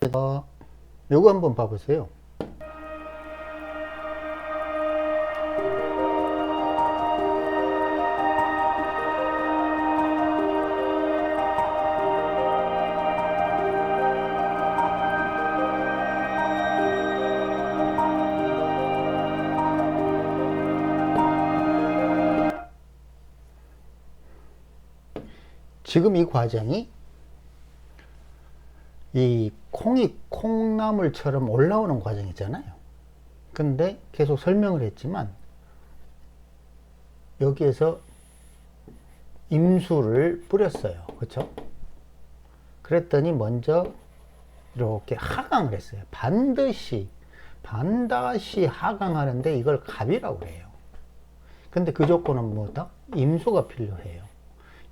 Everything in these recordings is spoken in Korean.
요거 한번 봐보세요. 지금 이 과정이 이 콩이 콩나물처럼 올라오는 과정이잖아요. 근데 계속 설명을 했지만 여기에서 임수를 뿌렸어요. 그렇죠? 그랬더니 먼저 이렇게 하강을 했어요. 반드시 하강하는데 이걸 갑이라고 해요. 근데 그 조건은 뭐다? 임수가 필요해요.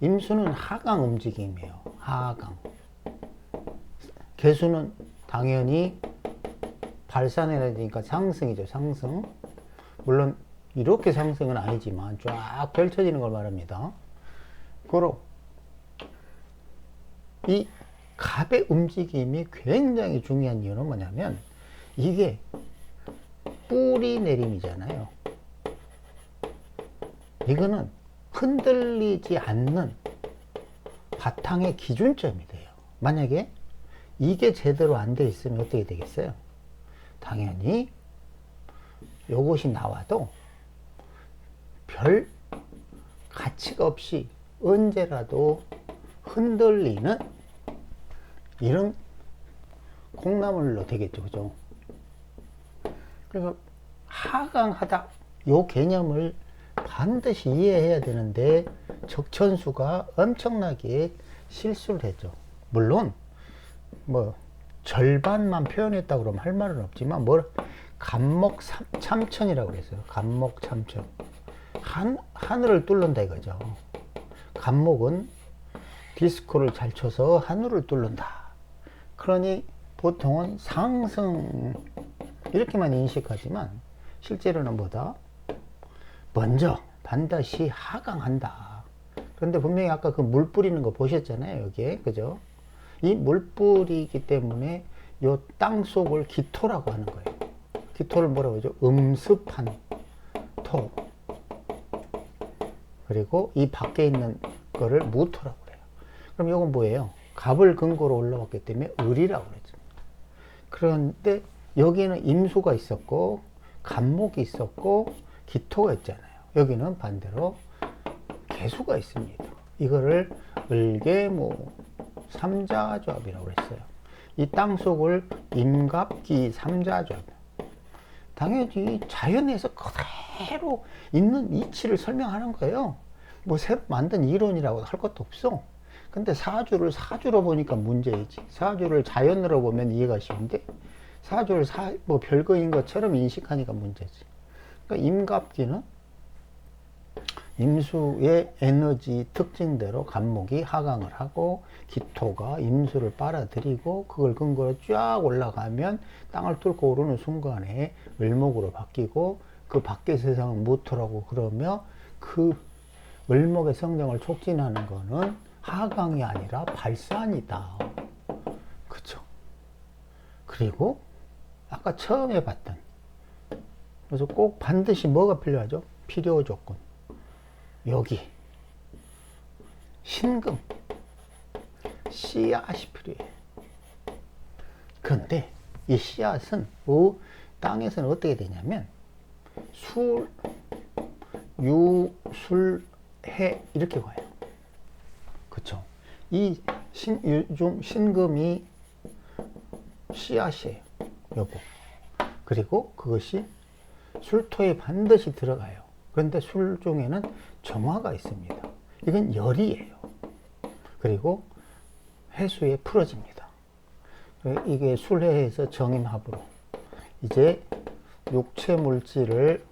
임수는 하강 움직임이에요. 하강. 개수는 당연히 발산해야 되니까 상승이죠. 상승. 물론 이렇게 상승은 아니지만 쫙 펼쳐지는 걸 말합니다. 그럼 이 갑의 움직임이 굉장히 중요한 이유는 뭐냐면 이게 뿌리 내림이잖아요. 이거는 흔들리지 않는 바탕의 기준점이 돼요. 만약에 이게 제대로 안 돼 있으면 어떻게 되겠어요? 당연히 요것이 나와도 별 가치가 없이 언제라도 흔들리는 이런 콩나물로 되겠죠. 그죠? 그래서 하강하다 요 개념을 반드시 이해해야 되는데 적천수가 엄청나게 실수를 했죠. 물론 뭐 절반만 표현했다 그러면 할 말은 없지만 간목 참천이라고 그랬어요. 간목 참천. 하늘을 뚫는다 이거죠. 간목은 디스코를 잘 쳐서 하늘을 뚫는다. 그러니 보통은 상승 이렇게만 인식하지만 실제로는 뭐다? 먼저 반드시 하강한다. 그런데 분명히 아까 그 물 뿌리는 거 보셨잖아요. 여기에. 그죠? 이 물 뿌리기 때문에 요 땅 속을 기토라고 하는 거예요. 기토를 뭐라고 하죠? 음습한 토. 그리고 이 밖에 있는 거를 무토라고 그래요. 그럼 이건 뭐예요? 갑을 근거로 올라왔기 때문에 을이라고 그랬죠. 그런데 여기는 임수가 있었고 간목이 있었고 기토가 있잖아요. 여기는 반대로 개수가 있습니다. 이거를 을개모 삼자조합이라고 그랬어요. 이 땅 속을 임갑기 삼자조합. 당연히 자연에서 그대로 있는 이치를 설명하는 거예요. 뭐 새로 만든 이론이라고 할 것도 없어. 근데 사주를 사주로 보니까 문제이지. 사주를 자연으로 보면 이해가 쉬운데 사주를 뭐 별거인 것처럼 인식하니까 문제지. 그러니까 임갑기는 임수의 에너지 특징대로 간목이 하강을 하고 기토가 임수를 빨아들이고 그걸 근거로 쫙 올라가면 땅을 뚫고 오르는 순간에 을목으로 바뀌고 그 밖의 세상은 무토라고 그러며 그 을목의 성장을 촉진하는 거는 하강이 아니라 발산이다. 그쵸? 그리고 아까 처음에 봤던 그래서 꼭 반드시 뭐가 필요하죠? 필요 조건. 여기 신금 씨앗이 필요해요. 그런데 이 씨앗은 땅에서는 어떻게 되냐면 술, 유, 술, 해 이렇게 와요. 그쵸? 이 요즘 신금이 씨앗이에요. 요거. 그리고 그것이 술토에 반드시 들어가요. 그런데 술 중에는 정화가 있습니다. 이건 열이에요. 그리고 해수에 풀어집니다. 이게 술해에서 정임합으로 이제 육체 물질을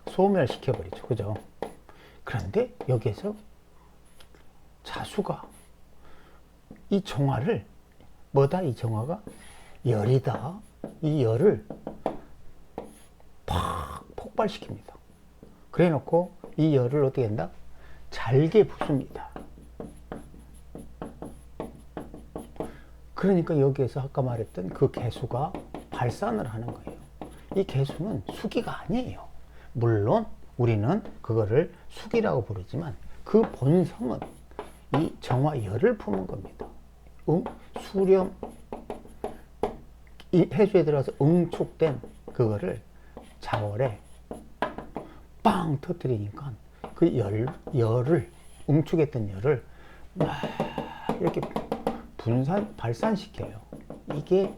소멸시켜버리죠. 그죠? 그런데 여기에서 자수가 이 정화를 뭐다? 이 정화가 열이다. 이 열을 팍 폭발시킵니다. 그래 놓고 이 열을 어떻게 한다? 잘게 붓습니다. 그러니까 여기에서 아까 말했던 그 개수가 발산을 하는 거예요. 이 개수는 수기가 아니에요. 물론 우리는 그거를 수기라고 부르지만 그 본성은 이 정화열을 품은 겁니다. 수렴, 이 해수에 들어가서 응축된 그거를 자월에 빵 터뜨리니까 그 열을, 응축했던 열을 막 이렇게 발산시켜요. 이게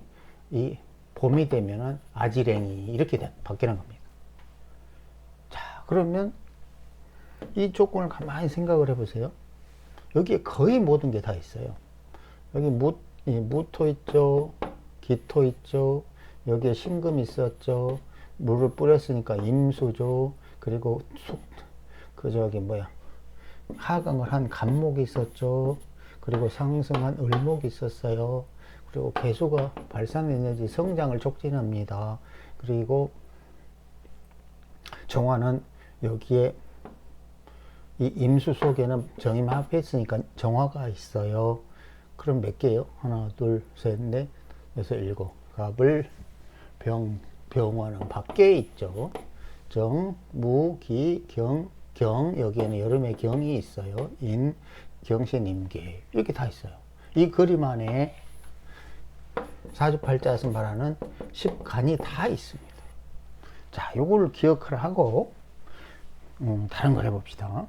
이 봄이 되면은 아지랭이 이렇게 바뀌는 겁니다. 자, 그러면 이 조건을 가만히 생각을 해보세요. 여기에 거의 모든 게 다 있어요. 여기 무토 있죠, 기토 있죠, 여기에 신금 있었죠, 물을 뿌렸으니까 임수죠, 그리고 하강을 한 간목이 있었죠, 그리고 상승한 을목이 있었어요. 그리고 개수가 발산 에너지 성장을 촉진합니다. 그리고 정화는 여기에 이 임수 속에는 정임 합했으니까 정화가 있어요. 그럼 몇 개요? 하나, 둘, 셋, 넷, 여섯, 일곱. 갑을 병화는 밖에 있죠. 정, 무, 기, 경, 여기에는 여름에 경이 있어요. 인, 경신, 임계 이렇게 다 있어요. 이 그림 안에 사주팔자에서 말하는 10간이 다 있습니다. 자, 요걸 기억을 하고 다른 걸 해봅시다.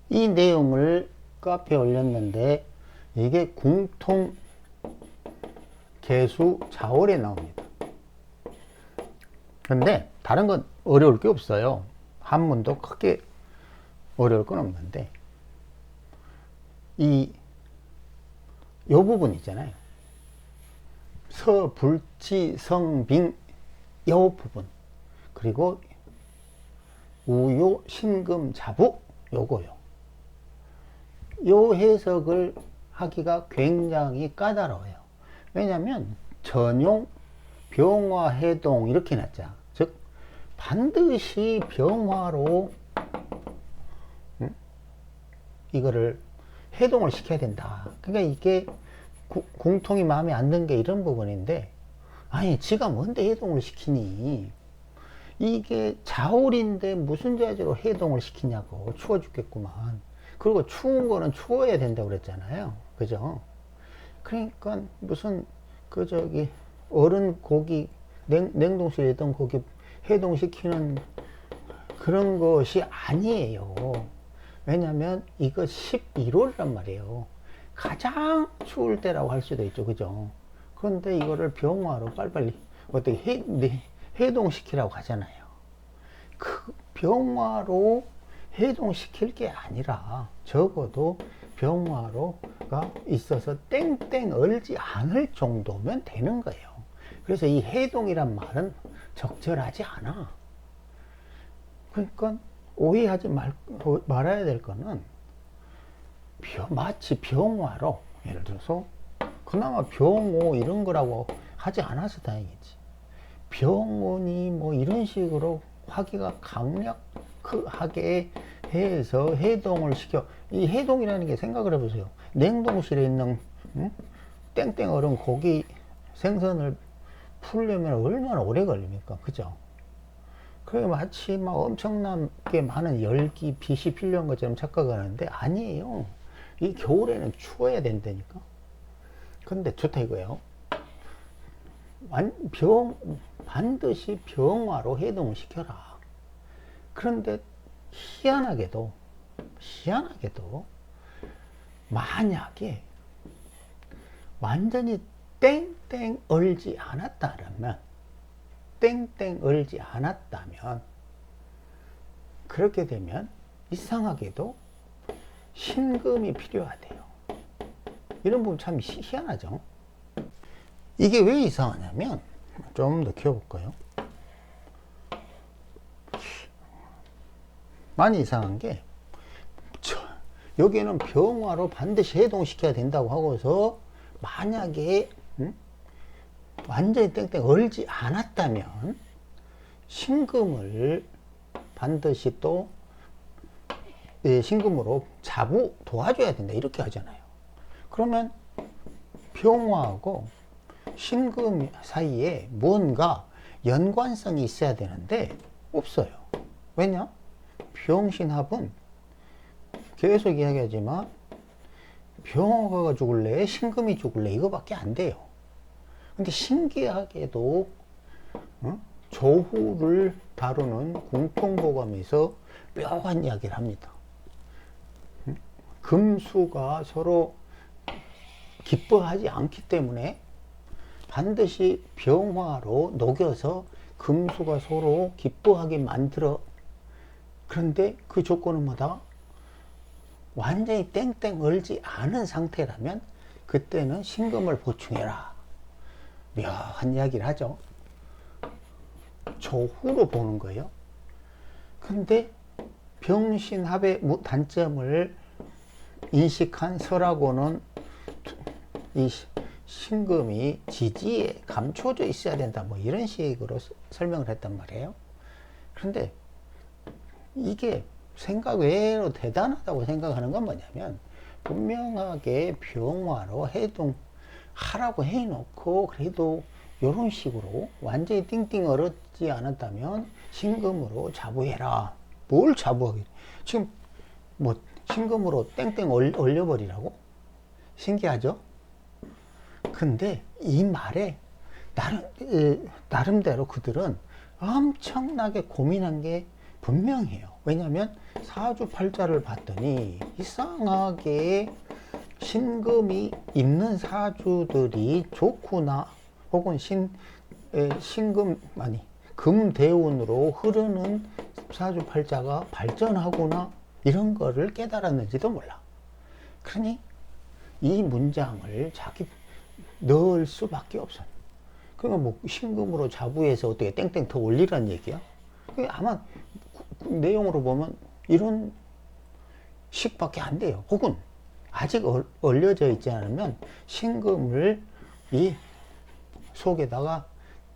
이 내용을 카페에 올렸는데 이게 궁통 개수 자월에 나옵니다. 근데 다른 건 어려울 게 없어요. 한문도 크게 어려울 건 없는데 요 부분 있잖아요. 서, 불치, 성, 빙 요 부분, 그리고 우요, 신금, 자부 요거요. 요 해석을 하기가 굉장히 까다로워요. 왜냐하면 전용, 병화, 해동 이렇게 놨죠. 즉 반드시 병화로 이거를 해동을 시켜야 된다. 그러니까 이게 공통이 마음에 안 든 게 이런 부분인데, 아니 지가 뭔데 해동을 시키니, 이게 자월인데 무슨 재주로 해동을 시키냐고. 추워 죽겠구만. 그리고 추운 거는 추워야 된다고 그랬잖아요. 그죠? 그러니까 무슨 얼은 고기, 냉동실에 있던 고기 해동시키는 그런 것이 아니에요. 왜냐면 이거 11월이란 말이에요. 가장 추울 때라고 할 수도 있죠. 그죠? 그런데 이거를 병화로 빨리빨리 어떻게 해동시키라고 하잖아요. 그 병화로 해동시킬 게 아니라 적어도 병화로가 있어서 땡땡 얼지 않을 정도면 되는 거예요. 그래서 이 해동이란 말은 적절하지 않아. 그러니까 오해하지 말아야 될 거는 마치 병화로, 예를 들어서 그나마 병오 이런 거라고 하지 않아서 다행이지. 병원이 뭐 이런 식으로 하기가 강력하게 해서 해동을 시켜. 이 해동이라는 게 생각을 해보세요. 냉동실에 있는 땡땡 얼은 고기 생선을 풀려면 얼마나 오래 걸립니까? 그죠? 그게 마치 막 엄청나게 많은 열기, 빛이 필요한 것처럼 착각하는데 아니에요. 이 겨울에는 추워야 된다니까. 근데 좋다 이거예요. 반드시 병화로 해동을 시켜라. 그런데 희한하게도 만약에 완전히 땡땡 얼지 않았다면 그렇게 되면 이상하게도 신금이 필요하대요. 이런 부분 참 희한하죠. 이게 왜 이상하냐면 좀 더 키워볼까요? 많이 이상한 게 여기에는 병화로 반드시 해동시켜야 된다고 하고서 만약에 완전히 땡땡 얼지 않았다면 신금을 반드시 또 신금으로 자부 도와줘야 된다 이렇게 하잖아요. 그러면 병화하고 신금 사이에 뭔가 연관성이 있어야 되는데 없어요. 왜냐? 병신합은 계속 이야기하지만 병화가 죽을래 신금이 죽을래 이거밖에 안 돼요. 근데 신기하게도 조후를 다루는 공통보감에서 묘한 이야기를 합니다. 금수가 서로 기뻐하지 않기 때문에 반드시 병화로 녹여서 금수가 서로 기뻐하게 만들어. 그런데 그 조건은 뭐다? 완전히 땡땡 얼지 않은 상태라면 그때는 신금을 보충해라. 묘한 이야기를 하죠. 조후로 보는 거예요. 근데 병신합의 단점을 인식한 설하고는 이 신금이 지지에 감춰져 있어야 된다, 뭐 이런 식으로 설명을 했단 말이에요. 그런데 이게 생각 외로 대단하다고 생각하는 건 뭐냐면, 분명하게 병화로 해동하라고 해놓고 그래도 이런 식으로 완전히 띵띵 얼었지 않았다면 신금으로 자부해라. 뭘 자부하게? 지금 뭐 신금으로 땡땡 얼려버리라고? 신기하죠? 근데 이 말에 나름대로 그들은 엄청나게 고민한 게 분명해요. 왜냐하면 사주팔자를 봤더니 이상하게 신금이 있는 사주들이 좋구나, 혹은 금대운으로 흐르는 사주팔자가 발전하구나, 이런 거를 깨달았는지도 몰라. 그러니 이 문장을 자기 넣을 수밖에 없어. 그러니까 뭐 신금으로 자부해서 어떻게 땡땡 더 올리라는 얘기야? 아마 내용으로 보면 이런 식밖에 안 돼요. 혹은 아직 얼려져 있지 않으면 신금을 이 속에다가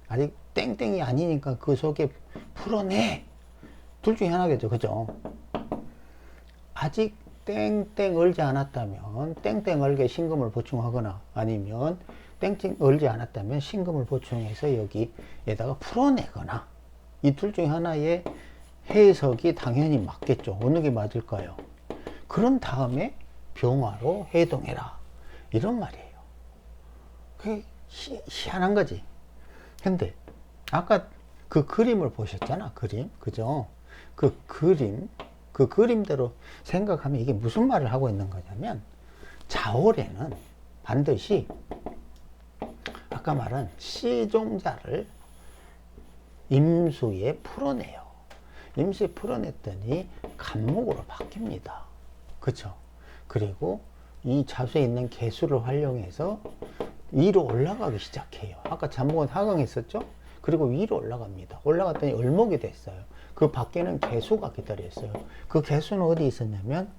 아직 땡땡이 아니니까 그 속에 풀어내. 둘 중에 하나겠죠. 그죠? 아직 땡땡 얼지 않았다면 땡땡 얼게 신금을 보충하거나, 아니면 땡땡 얼지 않았다면 신금을 보충해서 여기에다가 풀어내거나, 이 둘 중에 하나의 해석이 당연히 맞겠죠. 어느 게 맞을까요? 그런 다음에 병화로 해동해라, 이런 말이에요. 그게 희한한 거지. 근데 아까 그 그림을 보셨잖아. 그림, 그죠? 그 그림대로 생각하면 이게 무슨 말을 하고 있는 거냐면, 자월에는 반드시 아까 말한 시종자를 임수에 풀어내요. 임수에 풀어냈더니 간목으로 바뀝니다. 그쵸? 그리고 이 자수에 있는 개수를 활용해서 위로 올라가기 시작해요. 아까 잠목은 하강했었죠? 그리고 위로 올라갑니다. 올라갔더니 을목이 됐어요. 그 밖에는 개수가 기다려 있어요. 그 개수는 어디 있었냐면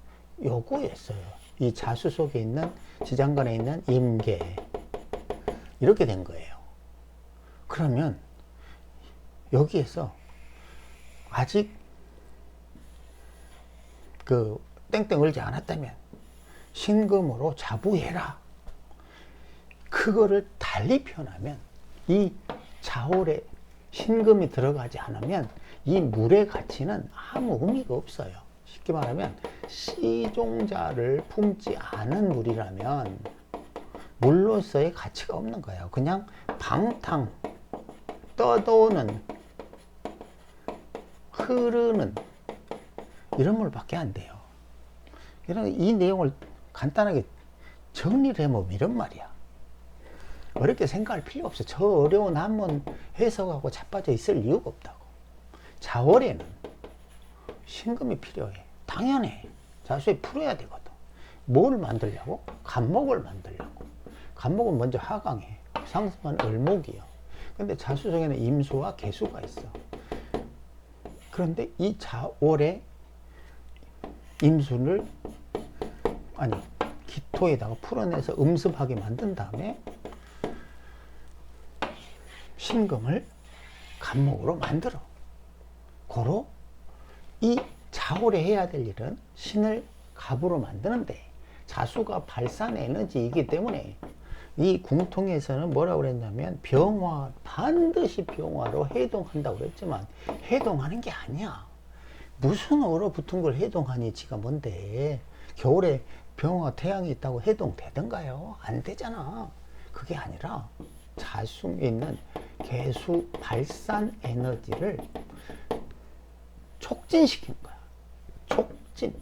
요거였어요. 이 자수 속에 있는 지장간에 있는 임계. 이렇게 된 거예요. 그러면 여기에서 아직 그 땡땡 얼지 않았다면 신금으로 자부해라. 그거를 달리 표현하면, 이 자월에 신금이 들어가지 않으면 이 물의 가치는 아무 의미가 없어요. 쉽게 말하면 시종자를 품지 않은 물이라면 물로서의 가치가 없는 거예요. 그냥 방탕 떠도는, 흐르는 이런 물밖에 안 돼요. 이 내용을 간단하게 정리를 해보면 이런 말이야. 어렵게 생각할 필요 없어. 저 어려운 한문 해석하고 자빠져 있을 이유가 없다고. 자월에는 신금이 필요해. 당연해. 자수에 풀어야 되거든. 뭘 만들려고? 간목을 만들려고. 간목은 먼저 하강해. 상승한 을목이요. 근데 자수 속에는 임수와 개수가 있어. 그런데 이 자월에 임수를 기토에다가 풀어내서 음습하게 만든 다음에 신금을 간목으로 만들어. 고로 이 자월에 해야 될 일은 신을 갑으로 만드는데, 자수가 발산 에너지이기 때문에 이 궁통에서는 뭐라고 그랬냐면 병화, 반드시 병화로 해동한다고 그랬지만 해동하는 게 아니야. 무슨 얼어붙은 걸 해동하니 지가 뭔데. 겨울에 병화 태양이 있다고 해동되던가요? 안 되잖아. 그게 아니라 자수에 있는 개수 발산 에너지를 촉진시킨 거야. 촉진.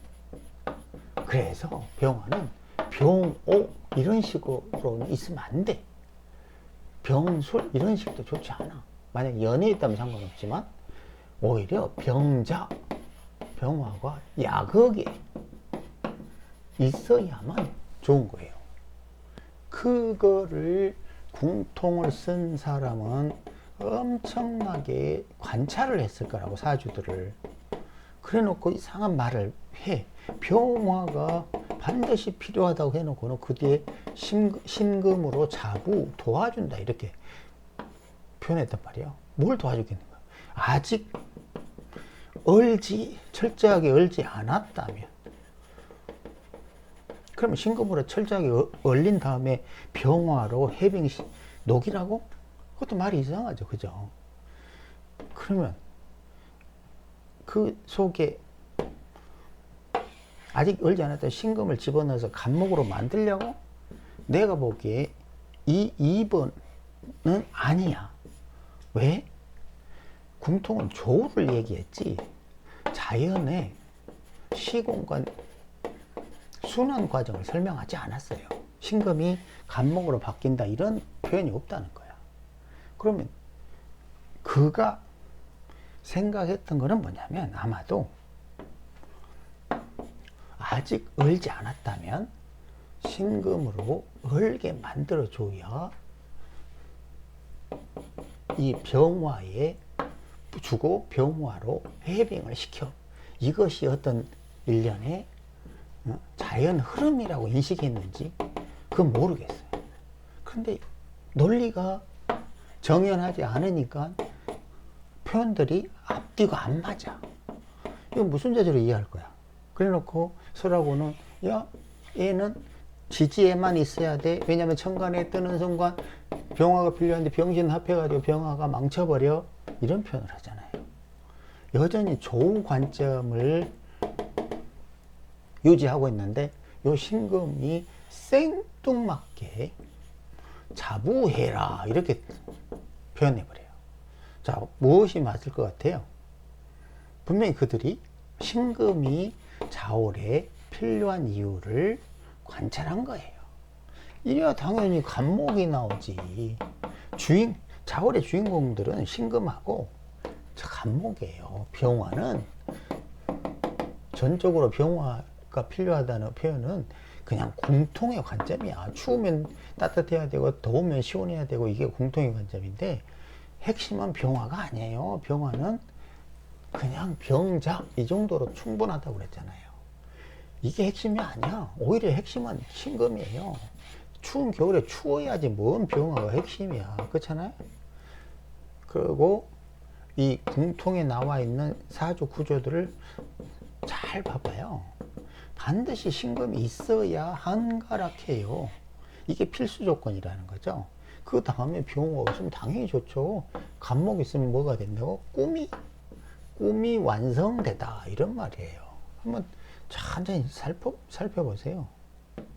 그래서 병화는 병오 이런 식으로는 있으면 안 돼. 병술 이런 식도 좋지 않아. 만약 연에 있다면 상관없지만 오히려 병자, 병화가 야극에 있어야만 좋은 거예요. 그거를 궁통을 쓴 사람은 엄청나게 관찰을 했을 거라고, 사주들을. 그래 놓고 이상한 말을 해. 병화가 반드시 필요하다고 해놓고는 그 뒤에 신금으로 자부 도와준다 이렇게 표현했단 말이야. 뭘 도와주겠는 거야? 아직 철저하게 얼지 않았다면, 그러면 신금으로 철저하게 얼린 다음에 병화로 녹이라고? 그것도 말이 이상하죠. 그죠? 그러면 그 속에 아직 얼지 않았던 신금을 집어넣어서 간목으로 만들려고? 내가 보기에 이 2번은 아니야. 왜? 궁통은 조를 얘기했지 자연의 시공간 순환 과정을 설명하지 않았어요. 신금이 간목으로 바뀐다 이런 표현이 없다는 거야. 그러면 그가 생각했던 거는 뭐냐면, 아마도 아직 얼지 않았다면 신금으로 얼게 만들어줘야 이 병화에 주고 병화로 해빙을 시켜. 이것이 어떤 일련의 자연 흐름이라고 인식했는지 그건 모르겠어요. 그런데 논리가 정연하지 않으니까 표현들이 앞뒤가 안 맞아. 이건 무슨 재주로 이해할 거야? 그래 놓고 설하고는, 야, 얘는 지지에만 있어야 돼. 왜냐면 천간에 뜨는 순간 병화가 필요한데 병신 합해가지고 병화가 망쳐버려. 이런 표현을 하잖아요. 여전히 조우 관점을 유지하고 있는데 요 신금이 생뚱맞게 자부해라 이렇게 표현해버려요. 자, 무엇이 맞을 것 같아요? 분명히 그들이 신금이 자월에 필요한 이유를 관찰한 거예요. 이래야 당연히 간목이 나오지. 자월의 주인공들은 신금하고 간목이에요. 병화는 전적으로 병화가 필요하다는 표현은 그냥 궁통의 관점이야. 추우면 따뜻해야 되고 더우면 시원해야 되고 이게 궁통의 관점인데, 핵심은 병화가 아니에요. 병화는 그냥 병자 이 정도로 충분하다고 그랬잖아요. 이게 핵심이 아니야. 오히려 핵심은 신금이에요. 추운 겨울에 추워야지 뭔 병화가 핵심이야. 그렇잖아요. 그리고 이 궁통에 나와 있는 사주 구조들을 잘 봐봐요. 반드시 신금이 있어야 한가락해요. 이게 필수 조건이라는 거죠. 그 다음에 병화가 있으면 당연히 좋죠. 간목 있으면 뭐가 된다고? 꿈이 완성되다 이런 말이에요. 한번 천천히 살펴보세요.